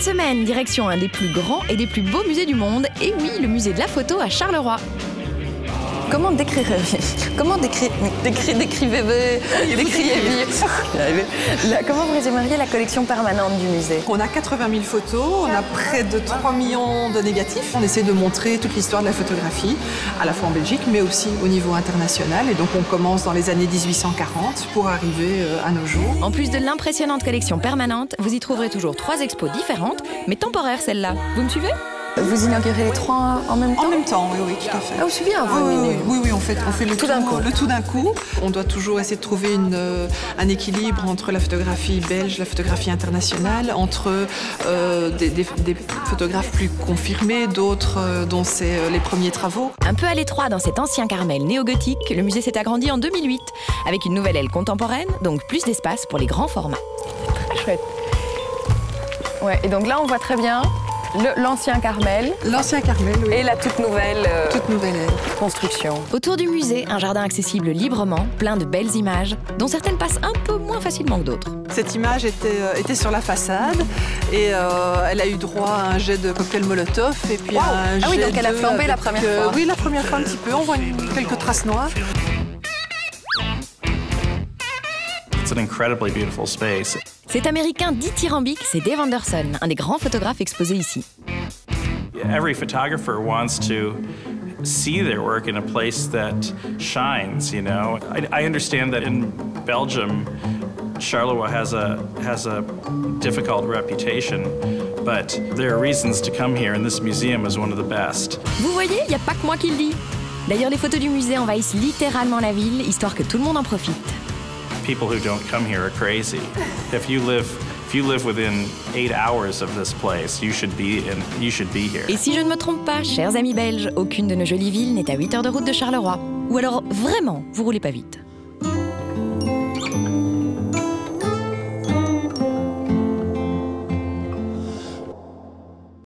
semaine, direction un des plus grands et des plus beaux musées du monde. Et oui, le musée de la photo à Charleroi. Comment décrivez-vous comment vous résumeriez la collection permanente du musée? On a 80 000 photos, on a près de 3 millions de négatifs. On essaie de montrer toute l'histoire de la photographie, à la fois en Belgique, mais aussi au niveau international. Et donc on commence dans les années 1840 pour arriver à nos jours. En plus de l'impressionnante collection permanente, vous y trouverez toujours 3 expos différentes, mais temporaires celles-là. Vous me suivez ? Vous inaugurez les 3 en même temps? En même temps, oui, tout à fait. Ah, c'est bien, vous oui, on fait le tout d'un coup. On doit toujours essayer de trouver un équilibre entre la photographie belge, la photographie internationale, entre des photographes plus confirmés, d'autres dont c'est les premiers travaux. Un peu à l'étroit dans cet ancien Carmel néo-gothique, le musée s'est agrandi en 2008, avec une nouvelle aile contemporaine, donc plus d'espace pour les grands formats. Très chouette. Ouais, et donc là, on voit très bien l'ancien Carmel. L'ancien Carmel, oui. Et la toute nouvelle construction. Autour du musée, un jardin accessible librement, plein de belles images, dont certaines passent un peu moins facilement que d'autres. Cette image était sur la façade et elle a eu droit à un jet de cocktail Molotov et puis un jet oui, donc elle a flambé la première fois. Oui, la première fois un petit peu. On voit quelques traces noires. It's an incredibly beautiful space. Cet américain dithyrambique, c'est Dave Anderson, un des grands photographes exposés ici. Every photographer wants to see their work in a place that shines, you know. I understand that in Belgium, Charleroi has a difficult reputation, but there are reasons to come here, and this museum is one of the best. Vous voyez, il n'y a pas que moi qui le dis. D'ailleurs, les photos du musée envahissent littéralement la ville, histoire que tout le monde en profite. People who don't come here are crazy. If you live within 8 hours of this place, you should be here. Et si je ne me trompe pas, chers amis belges, aucune de nos jolies villes n'est à 8 heures de route de Charleroi. Ou alors, vraiment, vous roulez pas vite.